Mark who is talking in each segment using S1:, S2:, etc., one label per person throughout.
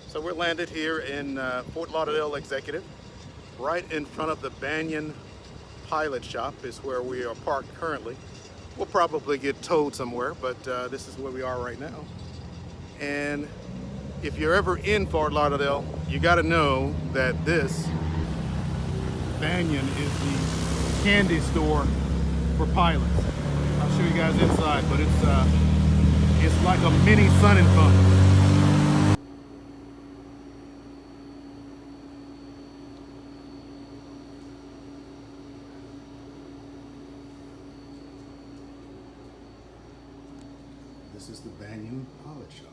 S1: So we're landed here in Fort Lauderdale Executive, right in front of the Banyan Pilot Shop is where we are parked currently. We'll probably get towed somewhere, but this is where we are right now. And if you're ever in Fort Lauderdale, you got to know that this Banyan is the candy store for pilots. I'll show you guys inside, but it's like a mini Sun and Fun. This is the Banyan Pilot Shop.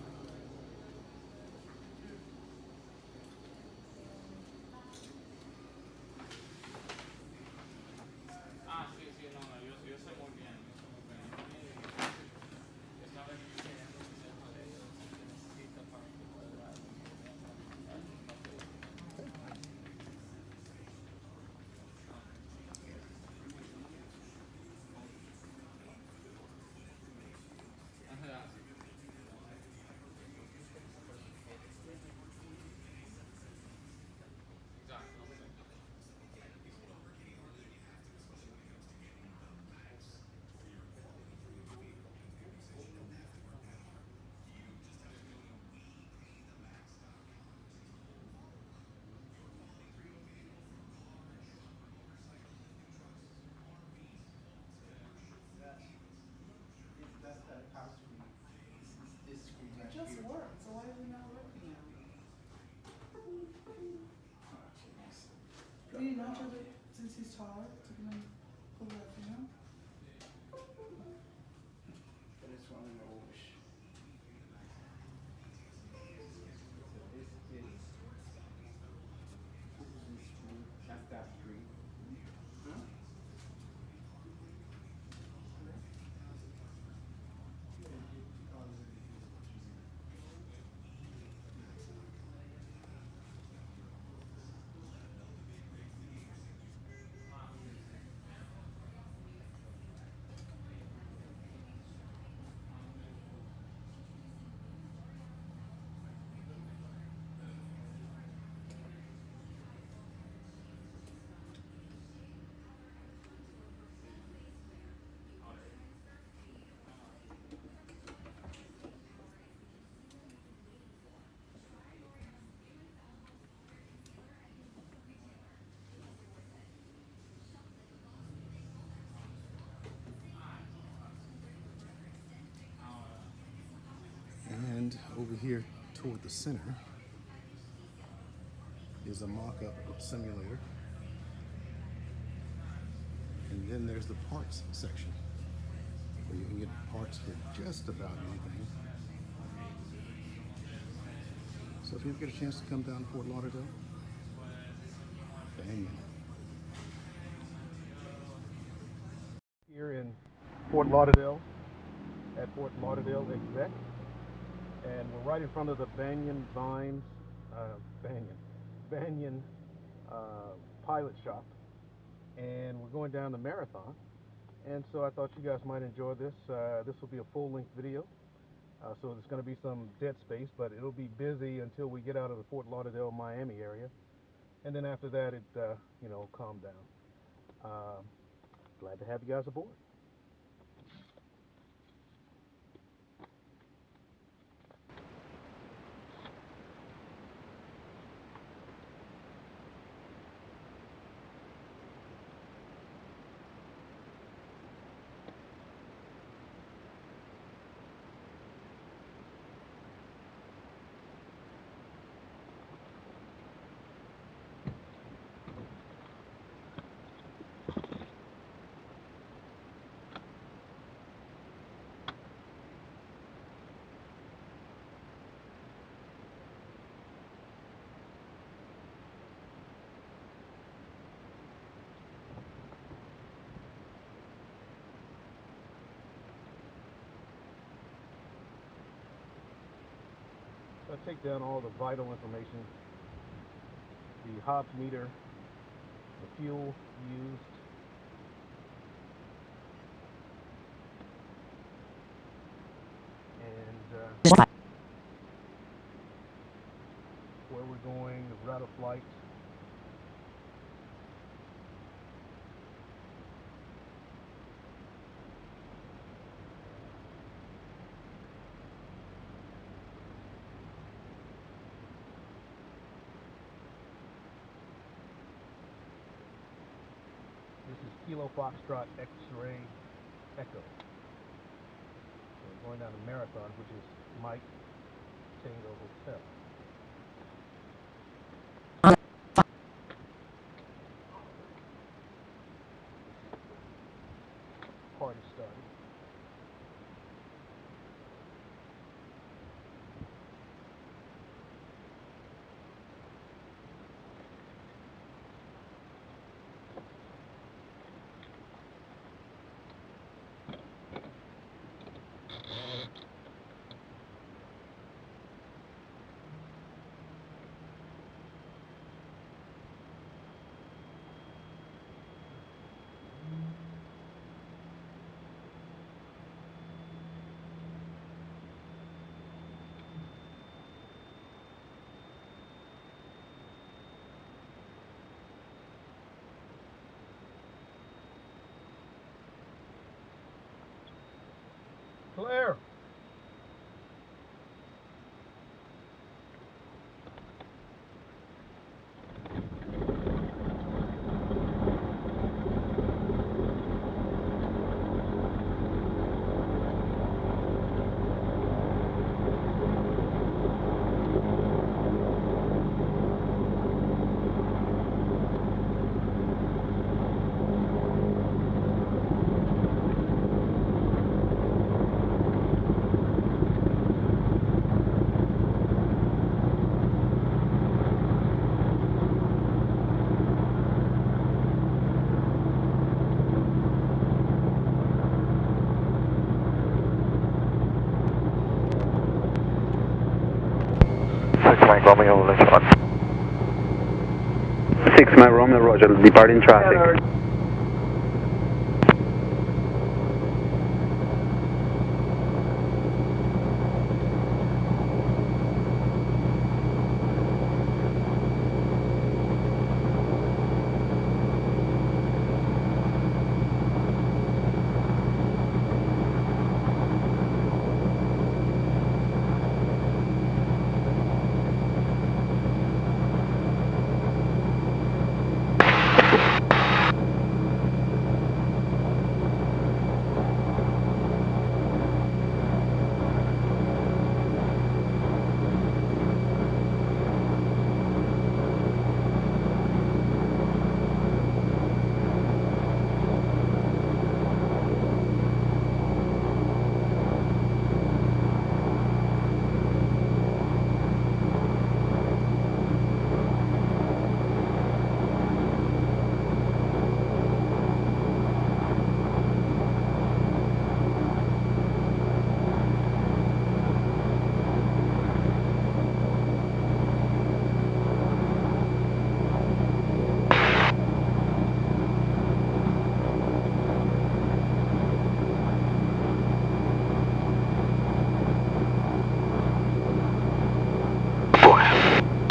S2: It just worked, so why is it not working now? Do you not try to, since he's taller, to come and pull that thing out?
S3: But it's running over. That's that screen. Huh?
S1: And over here toward the center is a mock-up simulator. And then there's the parts section, where you can get parts for just about anything. So if you ever get a chance to come down to Fort Lauderdale, Banyan. Here in Fort Lauderdale, at Fort Lauderdale Exec, and we're right in front of the Banyan Pilot Shop, and we're going down the Marathon. And so I thought you guys might enjoy this. This will be a full-length video, so there's going to be some dead space, but it'll be busy until we get out of the Fort Lauderdale, Miami area, and then after that, calm down. Glad to have you guys aboard. I take down all the vital information, the Hobbs meter, the fuel used, and
S4: Kilo Foxtrot X-Ray Echo. So we're going down to Marathon, which is Mike Tango Hotel. Party started. Claire!
S5: Mike Romeo, let's go. 6 Mike Romeo, Roger, departing traffic.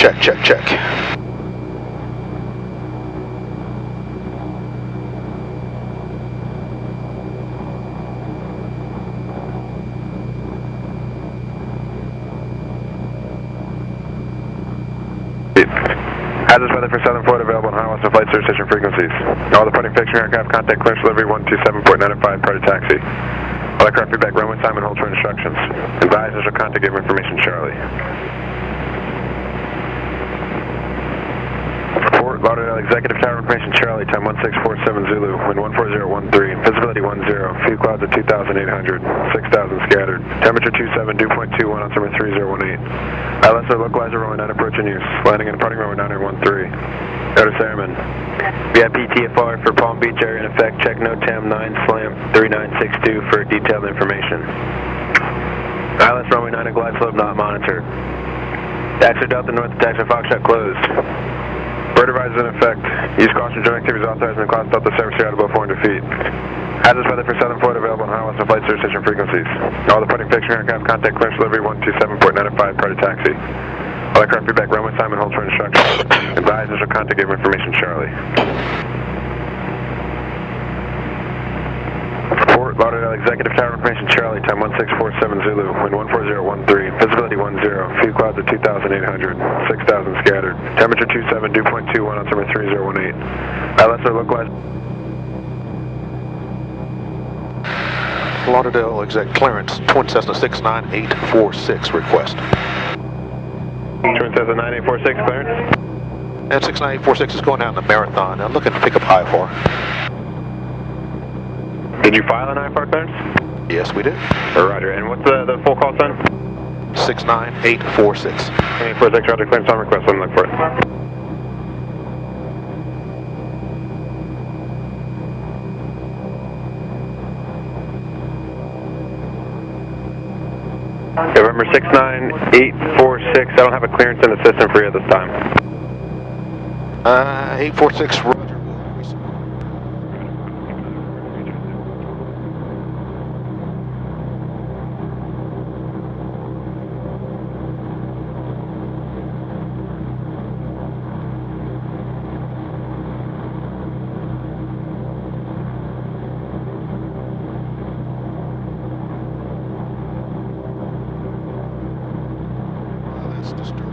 S1: Check, check, check.
S6: Hazardous weather for Southern Florida available on High Western Flight Service Station frequencies. All departing fixture aircraft contact clearance delivery 127.95 prior to taxi. All aircraft feedback runway time and hold for instructions. Advise initial contact give information Charlie. Fort Lauderdale Executive Tower information Charlie, time 1647 Zulu, wind 14013, visibility 10, few clouds at 2,800, 6,000 scattered, temperature 27, dew point 21, altimeter 3018. ILS localizer runway 9 approach in use, landing and departing runway 913. Notice Airman. VIP TFR for Palm Beach area in effect, check NOTAM 9 slam 3962 for detailed information. ILS runway 9 and glide slope not monitored. Taxi Delta North to Taxi Foxtrot closed. Bird advises in effect. Use caution during activities authorized in the class Delta service area above 400 feet. Hazardous weather for Southern Florida available on High Western Flight Service Station frequencies. All departing fixture aircraft contact clearance delivery 127.95 prior to taxi. All aircraft feedback runway time and hold for instructions. Advise initial contact give information Charlie. Fort Lauderdale Executive Tower information Charlie, time 1647 Zulu, wind 14013, visibility 10, few clouds at 2,800, 6,000 scattered, temperature 27, dew point 21, altimeter 3018. ILS localized.
S4: Lauderdale exec clearance, Twin Cessna 69846 request.
S6: Twin Cessna 9846 clearance.
S4: And 69846 is going down the Marathon. I'm looking to pick up high for.
S6: Did you file an IFR clearance?
S4: Yes, we did.
S6: Roger. And what's the full call sign?
S4: 69846.
S6: 9846, Roger. Clearance on request. Let me look for it. November 69846. I don't have a clearance in the system for you at this time.
S4: 846, Roger. That's disturbing.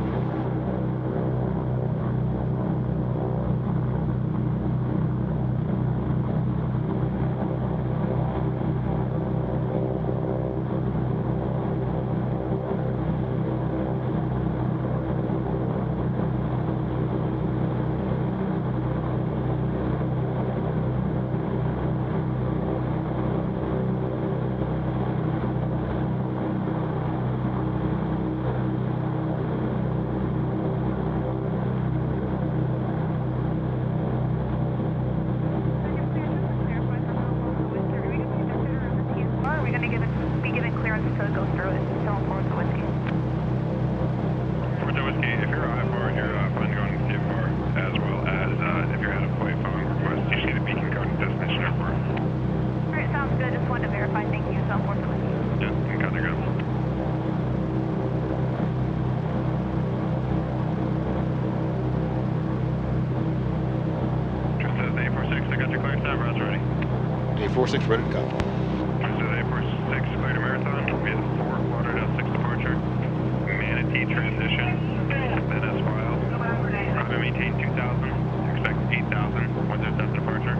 S4: Six ready to go.
S6: Cessna 846, clear to Marathon. We have 4 Lauderdale 6 departure. Manatee transition. Then S file. Runway maintain 2000. Expect 8000. 10 Cessna departure.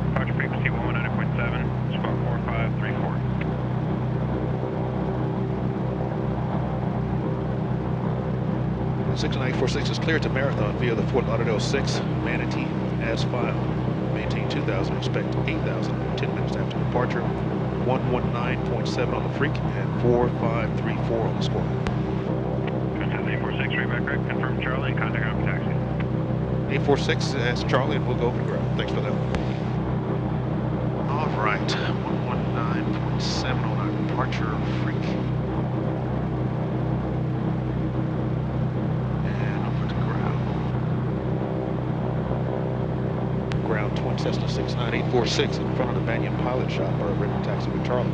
S6: Departure frequency 119.7. Squawk 4534.
S4: 69846 is cleared to Marathon via the Fort Lauderdale 6 Manatee as filed. Maintain 2000, expect 8000, 10 minutes after departure. 119.7 on the freak and 4534 on the squawk.
S6: Cessna 846, read back correct. Confirm Charlie and contact out for taxi.
S4: 846 as Charlie, and we'll go over the ground. Thanks for that. All right, 119.7 on our departure freak. Ground Twin Cessna 69846 in front of the Banyan Pilot Shop, or ready to taxi with Charlie.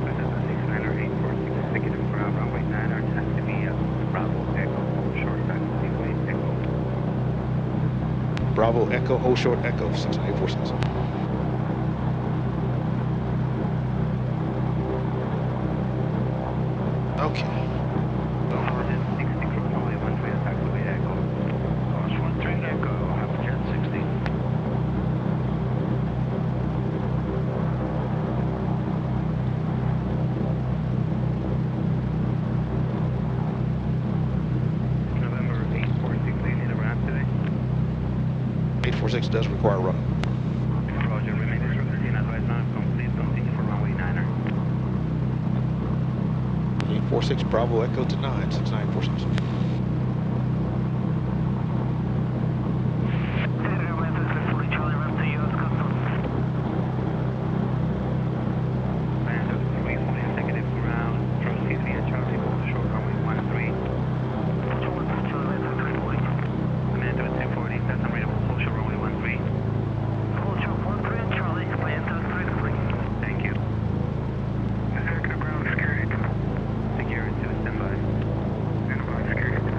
S3: Cessna 69846, indicative ground runway 9, our taxi to be Bravo Echo, short taxi Echo.
S4: Bravo Echo, hold short Echo, 69846. Okay.
S3: Over. 60 crew runway 13, taxi Echo. Course 13 Echo, half jet 60. November 846, do you need a ramp today?
S4: 846 does require a run.
S3: Roger, remain 13, advise now, complete, continue for runway 9er.
S4: 846 Bravo Echo to 9, 6946.
S6: Security to standby. Standby security.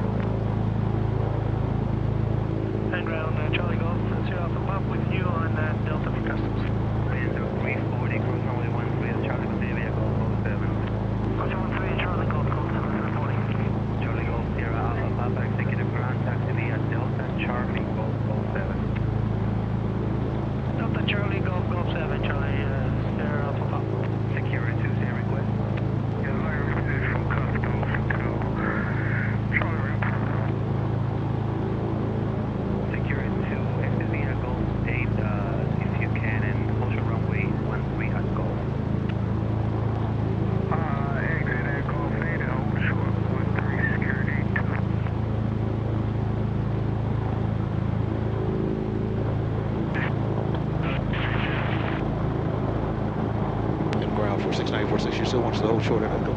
S4: 6946, you still want us to hold short at Echo?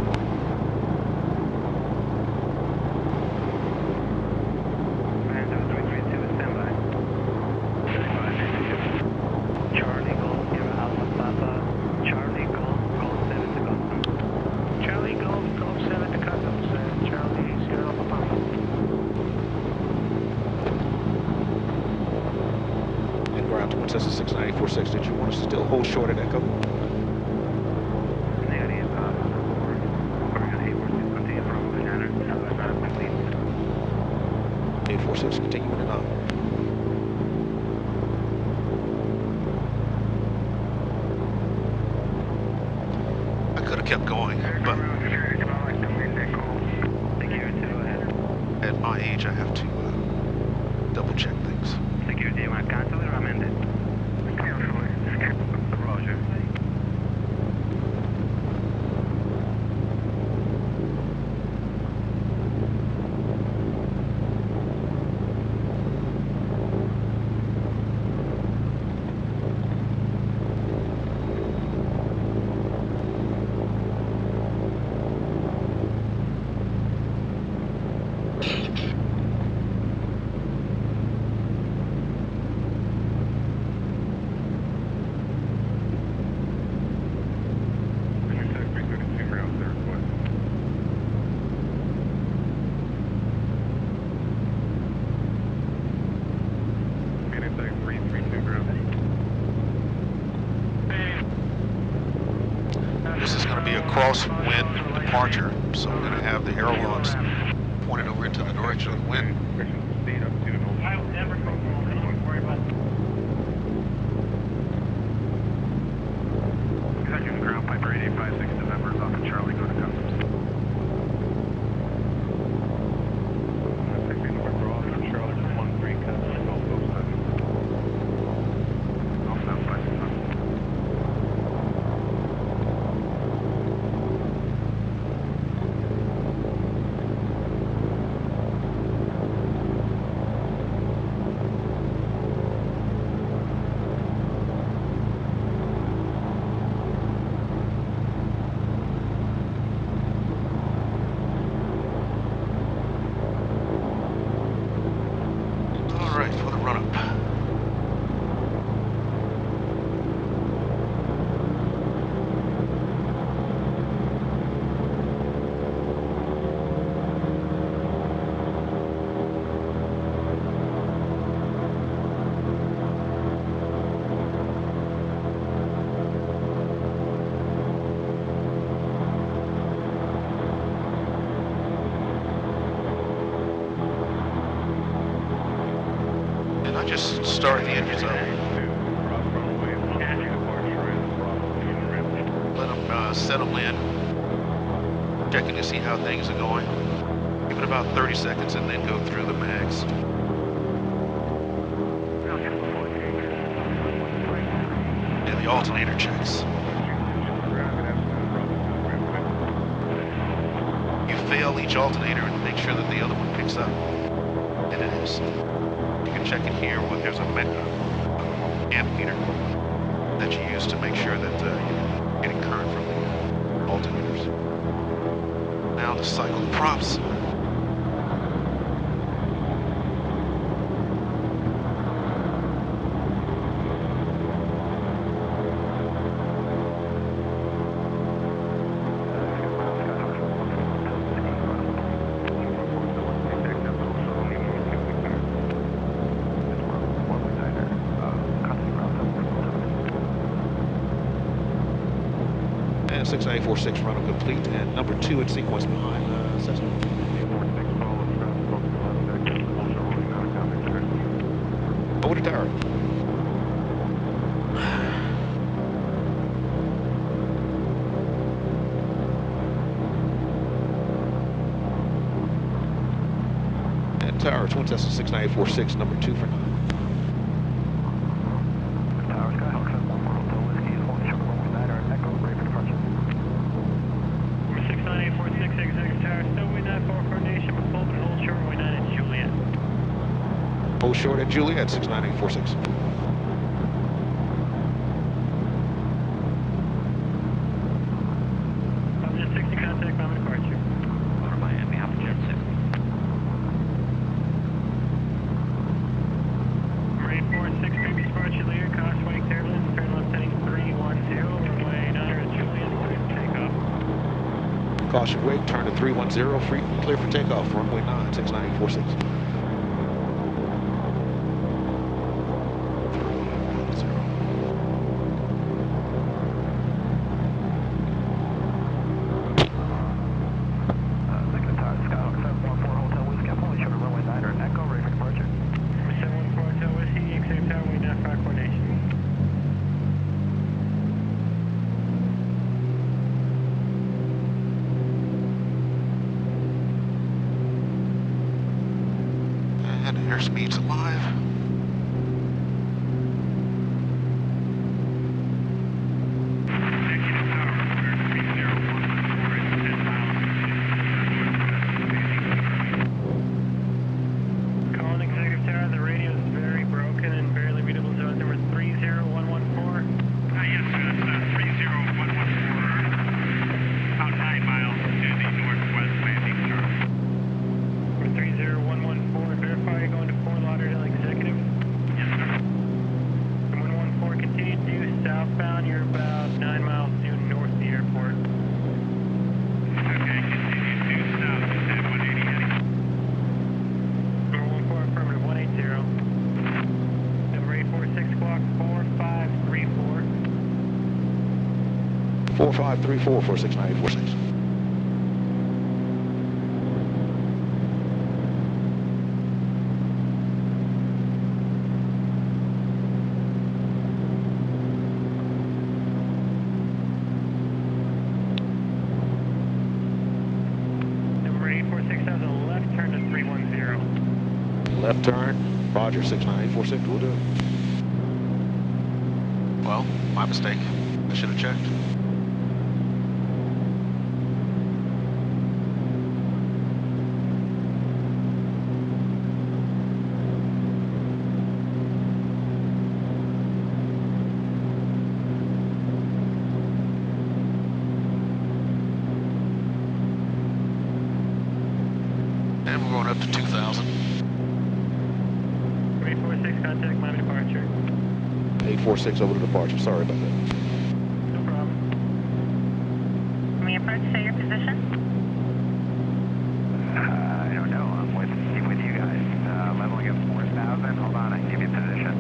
S3: Charlie Golf, Sierra Alpha Papa, Charlie Golf, Golf 7 to Customs. Charlie Golf, Golf 7 to Customs, Charlie Sierra Alpha Papa.
S4: And ground to Cessna 6946, did you want us to still hold short at Echo?
S3: Negative, Oregon 846, continue from Banana, complete.
S4: 846, continuing and on. I could have kept going, but at my age, I have to double check things.
S3: Security, you want to cancel it or amend it? Cancel it. Roger.
S4: This is going to be a crosswind departure, so I'm going to have the ailerons pointed over into the direction of the wind.
S6: Ground Piper 8856 November, Alpha Charlie, go to Customs.
S4: All right, for the run-up. And I just started the engines up. Let them settle in, checking to see how things are going. Give it about 30 seconds and then go through the mags. And the alternator checks. You fail each alternator and make sure that the other one picks up. And it is. You can check it here where there's a ammeter that you use to make sure that you're getting current from the alternators. Now to cycle the props. And 6946 run-up complete, and number 2 in sequence behind Cessna. Over to tower. And tower, Twin Cessna 6946, number 2 for 9. Hold short at Juliet, 69846. Caution wake, turn to 310, free, clear for takeoff, runway 9, 69846. 714 And airspeed's alive.
S3: Calling Executive Tower, the radio is very broken and barely readable, so it's number 30114.
S7: Yes, sir, that's 30114, about 9 miles to the northwest landing, sir.
S3: Number 30114, verify you're going to Fort Lauderdale Executive.
S7: Yes, sir.
S3: And 114, continue due southbound, you're about 9 miles due north of the airport.
S7: Okay, continue due south, you said 180 heading.
S3: Number 14, affirmative, 180. Number 846, clock 4534.
S4: 4534 for 69846.
S3: Number 846 has a left turn to 310.
S4: Left turn, Roger, 69846, we'll do it. Well, my mistake. I should have checked. And we're going up to 2,000.
S3: 846, contact my departure.
S4: 846 over to departure, sorry about that.
S3: No problem.
S8: Can we approach, say your position?
S9: I don't know. I'm with you guys. Leveling up 4,000. Hold on, I can give you position.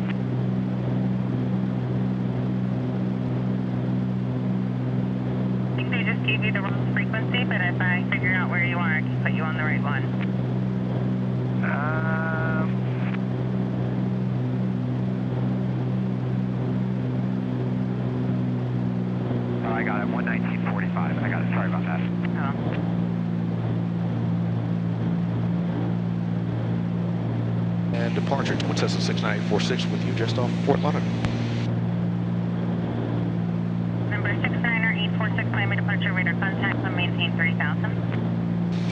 S8: I think they just gave you the wrong frequency, but if I figure out where you are, I can put you on the right one.
S9: Oh, I got it. 119.45. I got it. Sorry about that.
S8: Oh.
S4: And departure to Cessna 69846 with you just off Fort Lauderdale.
S8: Number 69846, Miami departure, radar contact, and maintain 3,000.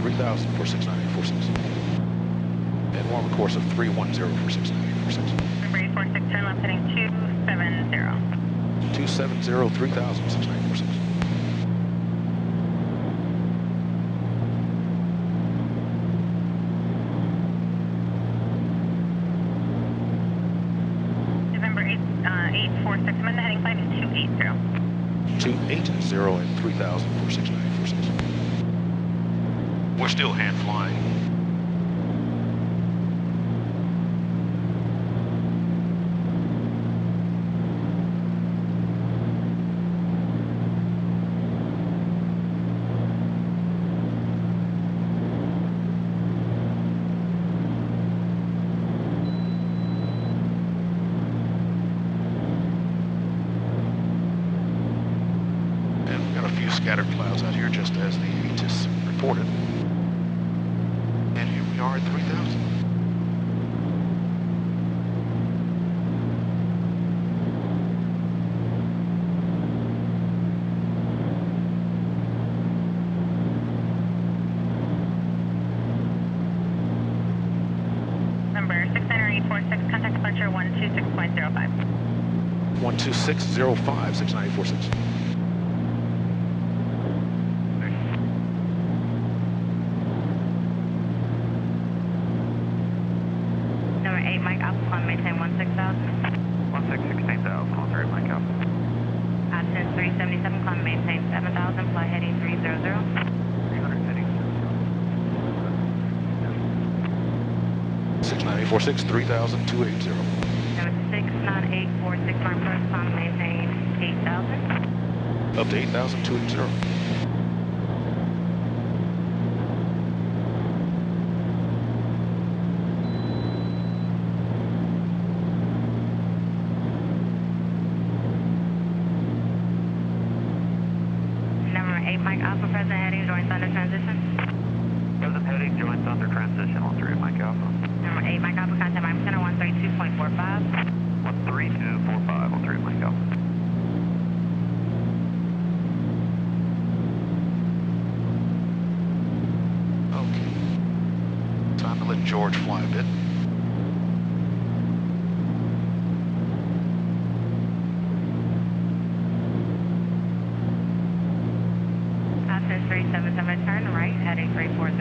S4: 3,000 for 69846. And we're on a course of 310 for 69846.
S8: Number 846, turn left heading 270.
S4: 270, 3,000, 69846.
S8: November 846, I'm in the heading 5 is 280.
S4: 280 and 3,000 for 69846. We're still hand flying. And we've got a few scattered clouds out here just as the ATIS reported. And here we are at 3,000.
S8: Number 69846, contact departure 126.05.
S4: 12605, 69846.
S8: Number 8, Mike Alpha, climb maintain 16,000.
S9: 16,000. All right, Mike out.
S8: Ascend 377, climb maintain 7,000, fly heading 300.
S4: 846 3000
S8: 69846 mark first climb, maintain 8,000.
S4: Up to 8,000 280.
S8: Number 8 Mike Alpha, present heading, joint thunder transition.
S9: Present heading, joint thunder transition on 3 Mike Alpha.
S8: Number 8 Mike Alpha, contact Mike Center 132.45.
S9: 13245 on 3 Mike Alpha.
S4: Okay. Time to let George fly a bit.
S8: Option 377, turn right, heading 340.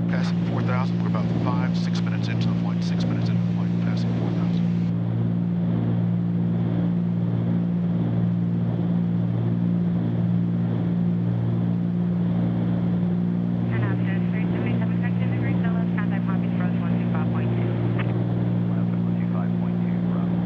S4: Passing 4,000. We're about 5-6 minutes into the flight. 6 minutes into the flight. Passing 4,000.
S8: And option 377, correction degree, so let's contact Palm Beach Approach 125.2.
S9: 125.2, Bravo.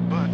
S4: But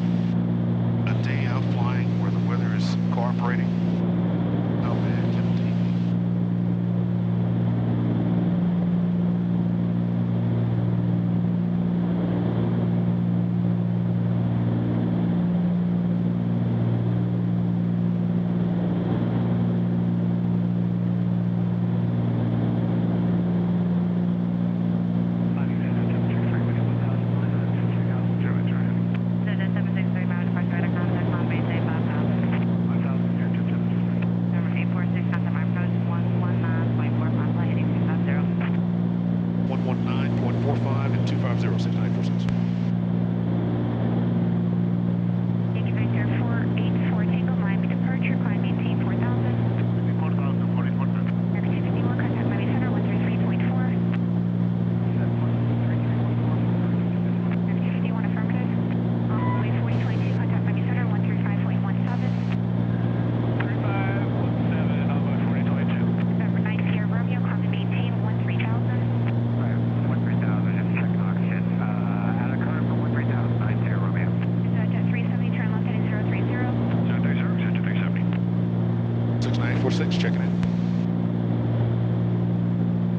S4: 946 checking in.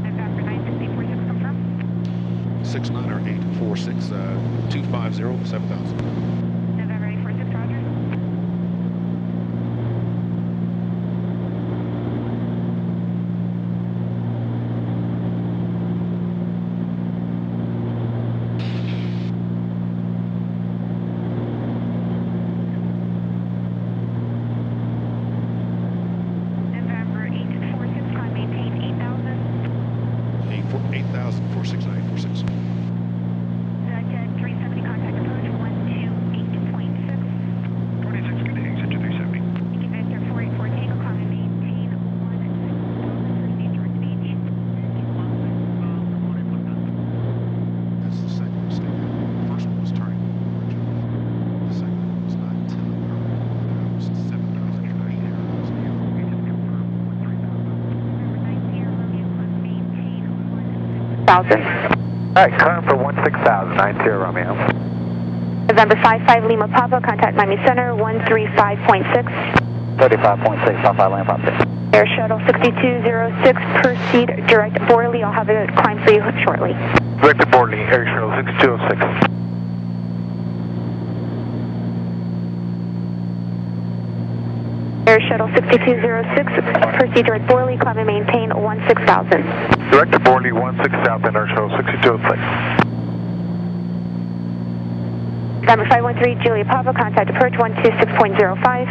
S8: November 96046, confirm.
S4: 69 or 846, 250, 7000.
S8: November 846, roger. November 846, climb maintain 8000.
S4: 8000 for 69846.
S8: Jet 370, contact approach 128.6.
S9: 26, good day, exit 370.
S8: Thank you, Victor 484 Tango, climb and maintain 16000 for St. George Beach.
S4: That's the second mistake. The first one was turning originally. The second one was not tilting her. That was 7,000 and 8 arrows.
S9: We just confirmed 13,000.
S8: November 90 Romeo, climb maintain 16000.
S9: Alright, current for 16,000, 90 Romeo.
S8: November 55 Lima Papa, contact Miami Center 135.6.
S9: 35.6, Alpha land property.
S8: Air Shuttle 6206, proceed direct Borley. I'll have a climb for you shortly.
S9: Director Borley, Air Shuttle 6206.
S8: Air Shuttle 6206, proceed direct Borley, climb and maintain 16,000.
S9: Director Borley, 16,000, Air Shuttle 6206.
S8: November 513 Julia Papa, contact approach 126.05.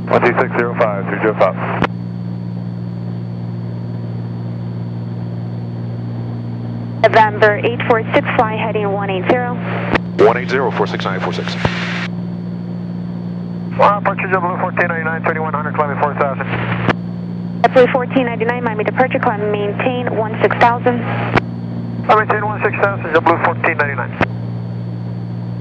S9: 12605, 305.
S8: November 846, fly heading 180.
S4: 180 for 6946.
S9: Departure JetBlue 1499, 3100, climbing 4000.
S8: JetBlue 1499, Miami departure, climb and maintain 16,000.
S9: I maintain 16,000, JetBlue 1499.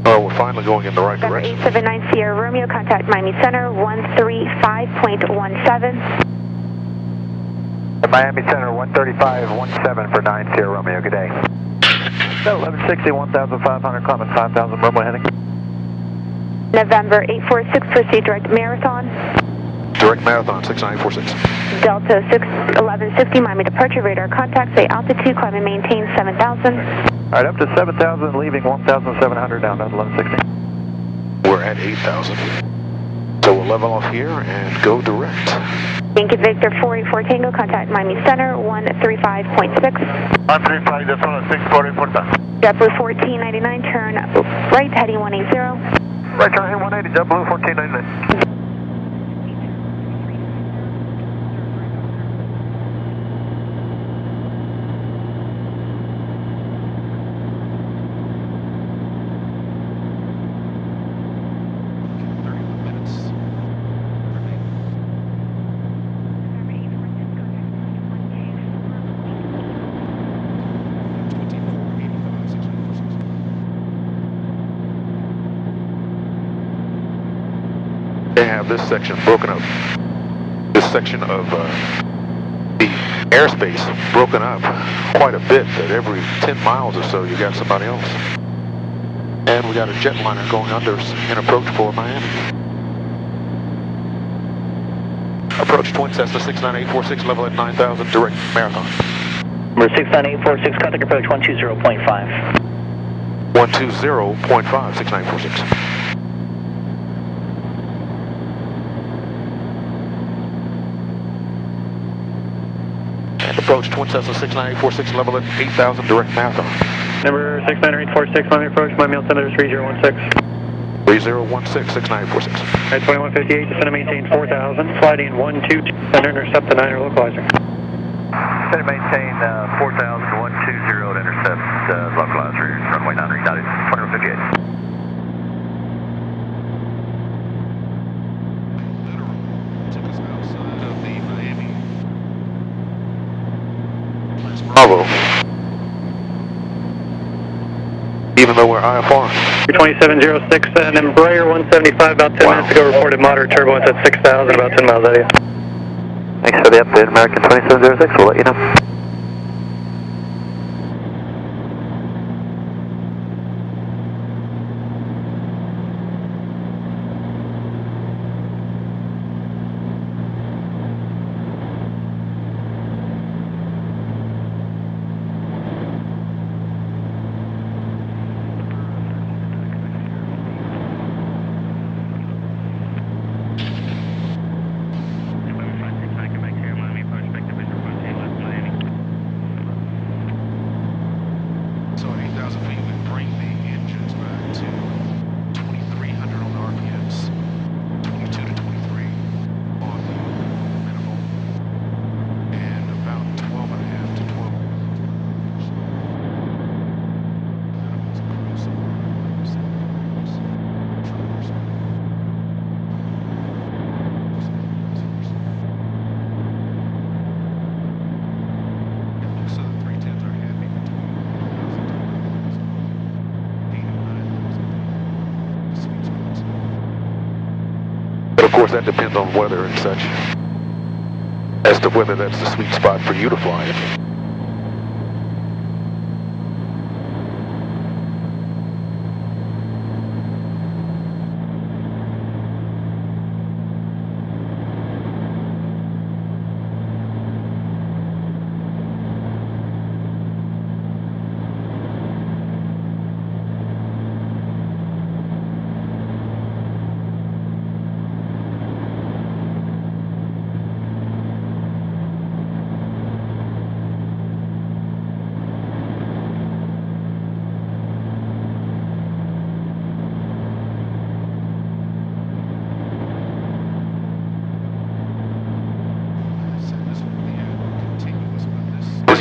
S4: Oh, we're finally going in the right
S8: November
S4: direction.
S8: 879 Sierra Romeo, contact Miami Center 135.17.
S9: Miami Center 13517 for 9 Sierra Romeo, good day. 1160, 1,500, climbing 5,000, runway heading.
S8: November 846, proceed direct Marathon.
S4: Direct Marathon 6946.
S8: Delta 1160, Miami departure, radar contact, say altitude, climb and maintain 7,000.
S9: Alright, up to 7,000, leaving 1,700 down to 1160.
S4: We're at 8,000. So we'll level off here and go direct.
S8: Thank you, Victor 484 Tango, contact Miami Center 135.6.
S9: 135, that's on a 640,
S8: JetBlue 1499, turn right, heading 180.
S9: Right turn 180, JetBlue 1499.
S4: They have this section broken up. This section of the airspace broken up quite a bit. That every 10 miles or so you got somebody else. And we got a jetliner going under in approach for Miami. Approach twin Cessna 69846, level at 9,000, direct Marathon.
S10: Number 69846, contact approach 120.5.
S4: 120.5, 6946. Approach twin Cessna 69846, level at 8,000, direct Marathon.
S3: Number 69846, Miami approach, Miami altimeter 3016.
S4: 3016, 6946.
S3: At 2158, descend and maintain 4,000, flight in 122, center intercept the 9er localizer.
S9: Descend and maintain 4,000, 120 to intercept localizer, runway 9 United, 2158.
S4: Bravo. Even though we're IFR.
S3: 2706, and Embraer 175, about 10 minutes ago, reported moderate turbulence at 6,000, about 10 miles out of you.
S9: Thanks for the update, American 2706, we'll let you know.
S4: course, that depends on weather and such, as to whether that's the sweet spot for you to fly it.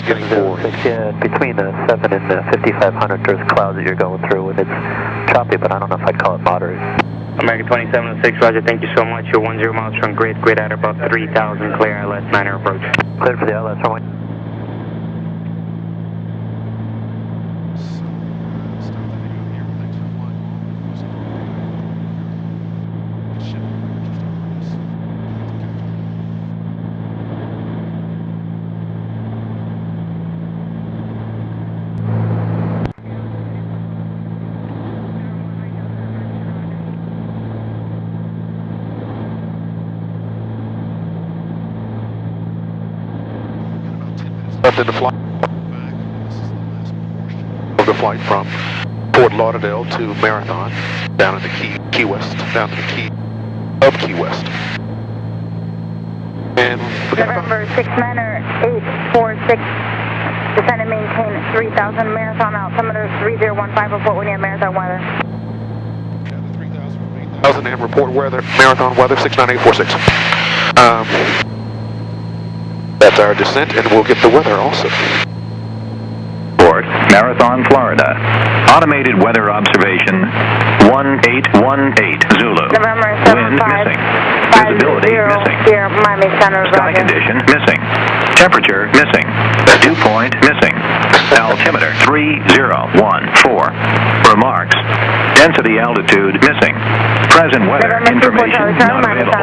S4: Getting forward.
S9: Between the 7 and the 5500, there's clouds that you're going through, and it's choppy, but I don't know if I'd call it moderate.
S10: American 2706, Roger, thank you so much. You're 10 miles from grid at above 3000, clear ILS 9er approach.
S9: Cleared for the ILS, runway.
S4: Left in the flight. Of the flight from Fort Lauderdale to Marathon, down in the Key West, down to the Key of Key West. And
S8: November 6-9er 846, descend and maintain 3000 Marathon, altimeter 3015, report when you have Marathon weather.
S4: 3000 and report weather, Marathon weather 69846. That's our descent, and we'll get the weather also.
S11: Port, Marathon, Florida. Automated weather observation 1818 Zulu.
S8: November
S11: Wind missing. Visibility missing.
S8: Miami Center,
S11: Sky condition missing. Temperature missing. Dew point missing. Altimeter 3014. Remarks. Density altitude missing. Present weather information not available.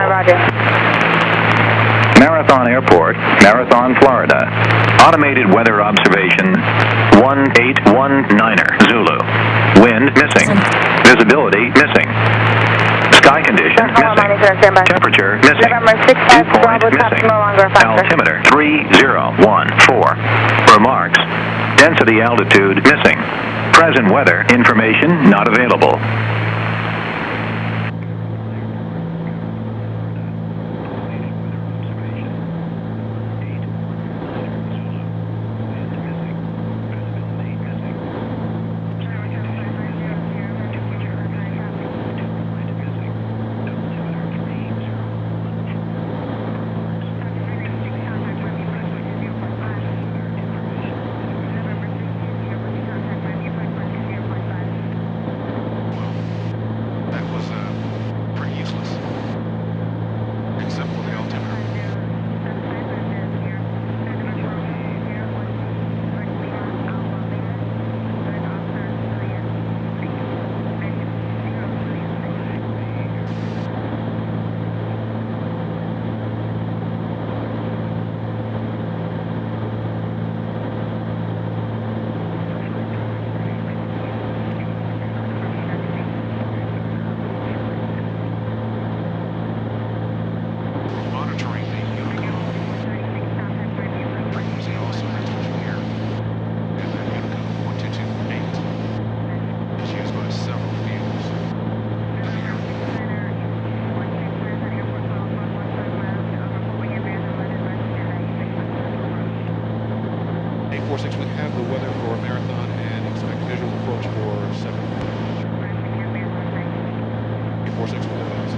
S11: Marathon Airport, Marathon, Florida. Automated weather observation 1819er Zulu. Wind missing. Visibility missing. Sky condition missing. Temperature missing. Dew point missing. Altimeter 3014. Remarks. Density altitude missing. Present weather information not available.
S4: We have the weather for a Marathon and expect visual approach for 7. 846 will advise.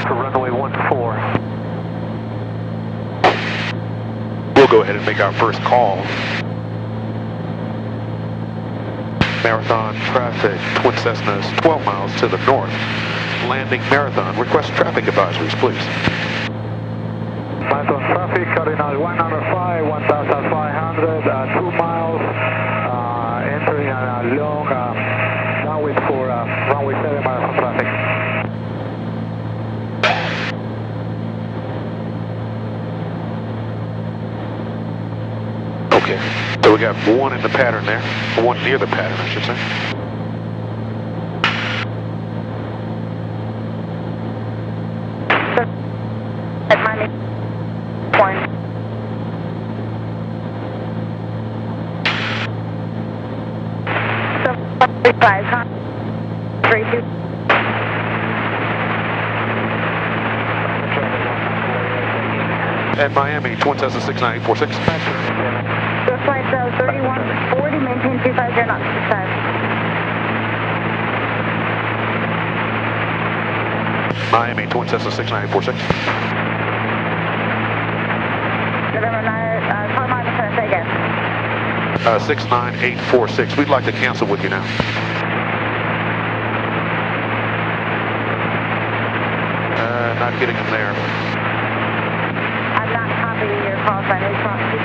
S9: For runway 14.
S4: We'll go ahead and make our first call. Marathon traffic, twin Cessnas 12 miles to the north. Landing Marathon. Request traffic advisories, please. we got one in the pattern there, one near the pattern, I should say.
S8: At Miami point. So 5, 3, 2.
S4: At Miami, Twin Cessna 69846.
S8: So flight 3140, maintain 250, not 65.
S4: Miami, Twin Cessna 69846.
S8: November 9, call my say again.
S4: 69846. We'd like to cancel with you now. Not getting them there.
S8: I'm not copying your call sign. He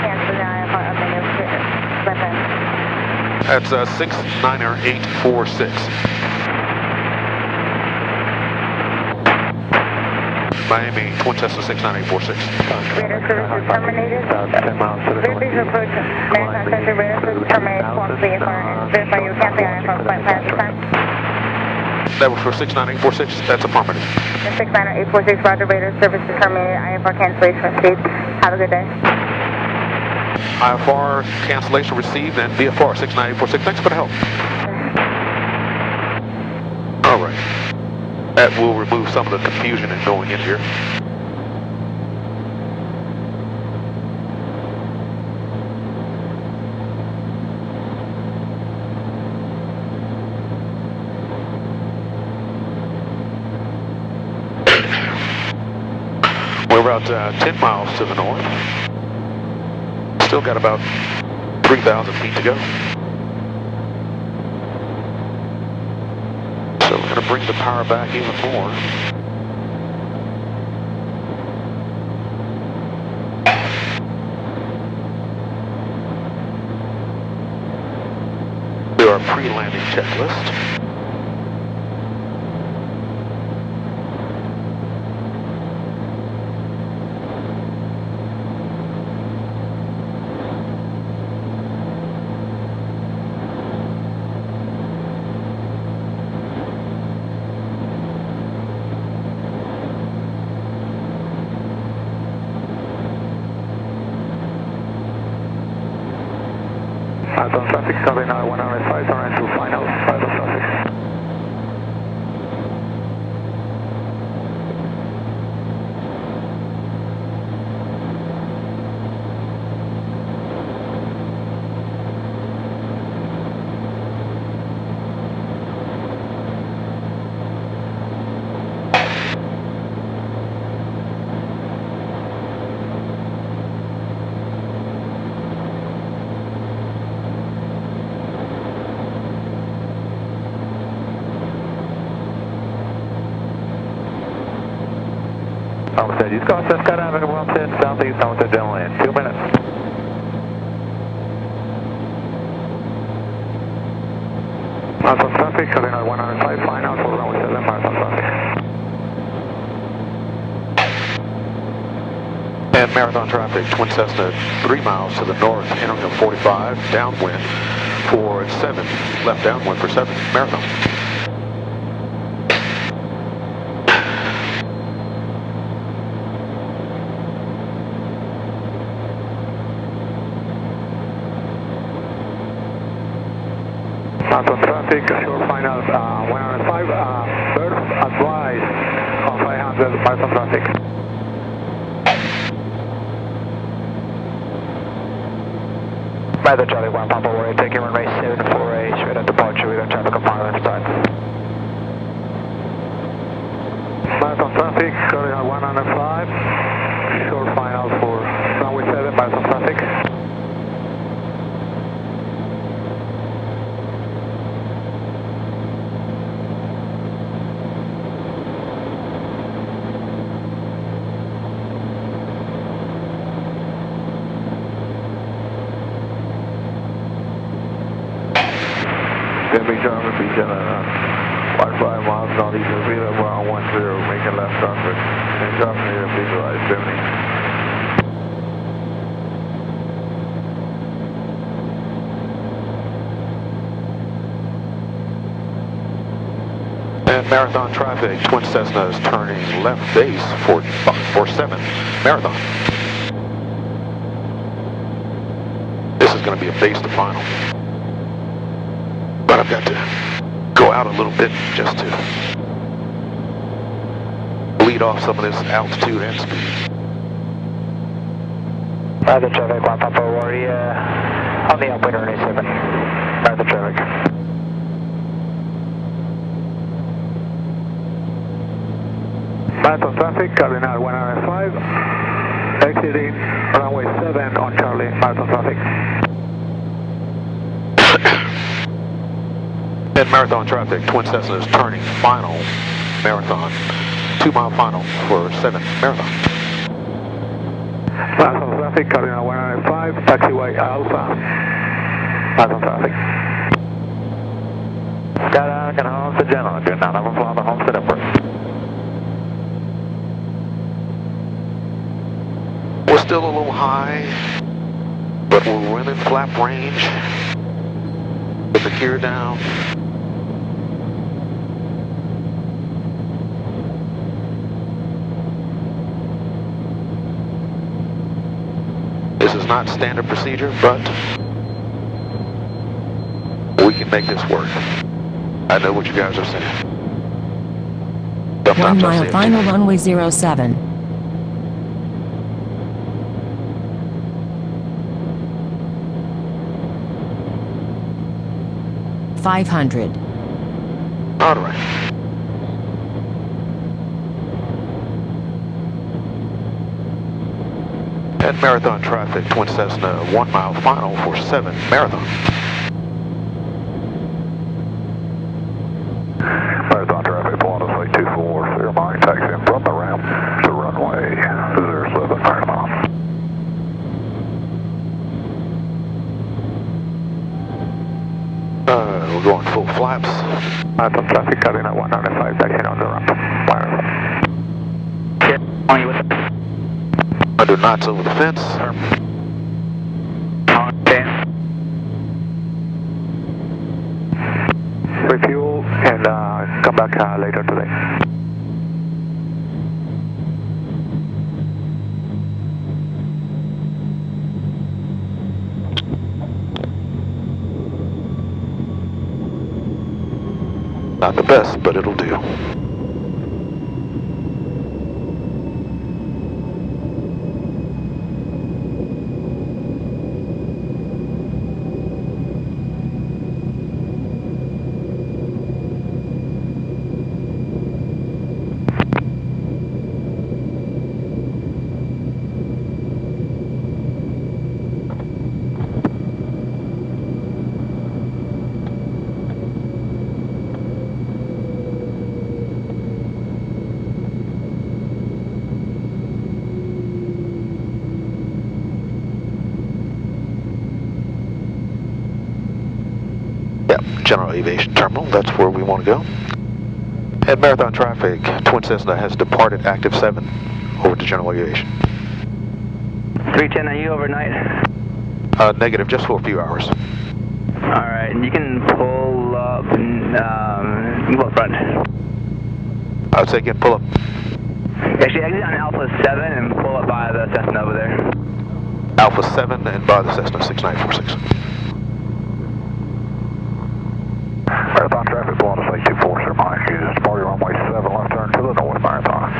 S8: canceled the IFR. I mean,
S4: That's 69846. Miami, Twin Cessna 69846.
S8: Radar service is terminated.
S9: 10 miles to the
S8: Please approach Maritime Center. Radar service terminated. Clock VFR and verify your canceling IFR flight plan at this time.
S4: That was for 69846. That's affirmative.
S8: 69846, Roger. Radar service is terminated. IFR cancellation received. Have a good day.
S4: IFR cancellation received and VFR 69846. Thanks for the help. All right. That will remove some of the confusion in going in here. We're about 10 miles to the north. Still got about 3,000 feet to go. So we're going to bring the power back even more. Do our pre-landing checklist.
S9: Southern traffic, Southern 105, turn to final, Southern traffic. Homestead, use call Cessna Avenue 110, southeast, Homestead, general land. 2 minutes. Marathon traffic, Southern 105, fine out for runway 7, Marathon traffic.
S4: And Marathon traffic, Twin Cessna 3 miles to the north, entering of 45, downwind for 7, left downwind for 7, Marathon.
S9: Marathon traffic, short final 105, bird advice on 500 Marathon traffic. Marathon Charlie 1 Papa Warrior, taking runway 748, straight at departure, we don't try to compile and start. Marathon traffic, Charlie 105, short final for runway 7, Marathon traffic. Big German, be 15 miles northeast of Villa, around 10, make a left turn for and Germany, visualize 70.
S4: And Marathon traffic, Twin Cessna is turning left base for 7 Marathon. This is going to be a base to final. But I've got to go out a little bit just to bleed off some of this altitude and speed.
S9: Marathon traffic, 1 Papa Warrior, on the upwind runway 7. Marathon traffic. Marathon traffic, Cardinal 105, exiting runway 7 on Charlie, Marathon traffic.
S4: And Marathon traffic, Twin Cessna is turning final Marathon, 2 mile final for 7 Marathon.
S9: Marathon traffic, Cardinal 105, taxiway Alpha, Marathon traffic. Skydive, can hold the general, do not have a fly the Homestead upward.
S4: We're still a little high, but we're within flap range with the gear down. This is not standard procedure, but we can make this work. I know what you guys are saying. Sometimes
S12: 1 mile final runway 07. $500.
S4: All right. And Marathon traffic, Twin Cessna, 1 mile final for 7 Marathon.
S6: Marathon traffic, Pilatus 824, clear mine, taxiing from the ramp to runway 07 Marathon.
S4: We're going full flaps.
S9: Marathon traffic, Cardinal 195, taxiing on the ramp, Marathon. On you with it.
S4: Under knots over the fence.
S9: Refuel and come back later today.
S4: Not the best, but it'll do. General Aviation Terminal, that's where we want to go. And Marathon traffic, Twin Cessna has departed active 7 over to General Aviation.
S10: 310, are you overnight?
S4: Negative, just for a few hours.
S10: Alright, you can pull up, pull up front.
S4: I would say again, pull up.
S10: Actually, exit on Alpha 7 and pull up by the Cessna over there.
S4: Alpha 7 and by the Cessna 6946.
S6: Marathon traffic, Pilatus 824, clear mine, use departure runway 7, left turn to the north Marathon.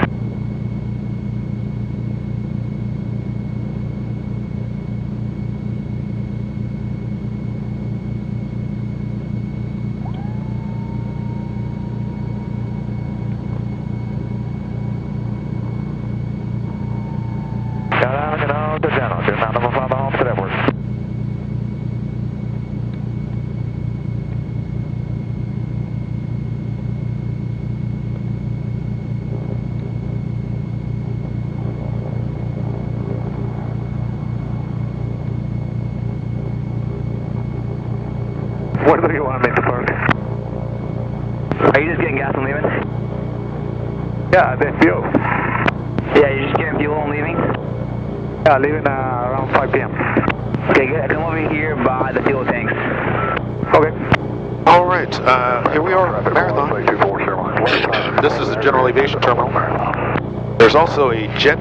S9: Skydive, can hold the general, do not have a fly the Homestead upward. Where do you want me to park?
S10: Are you just getting gas and leaving?
S9: Yeah, the fuel.
S10: Yeah, you're just getting fuel and leaving?
S9: Yeah, leaving around 5 p.m.
S10: Okay, good. Come over here by the fuel tanks.
S9: Okay.
S4: All right, here we are, Marathon.
S6: 824, clear mine.
S4: This is the General Aviation Terminal. There's also a jet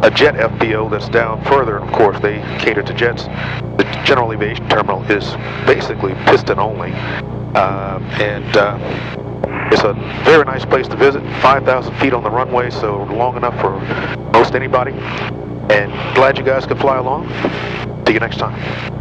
S4: FBO that's down further, and of course they cater to jets. The General Aviation Terminal is basically piston only, it's a very nice place to visit. 5,000 feet on the runway, so long enough for most anybody. And glad you guys could fly along. See you next time.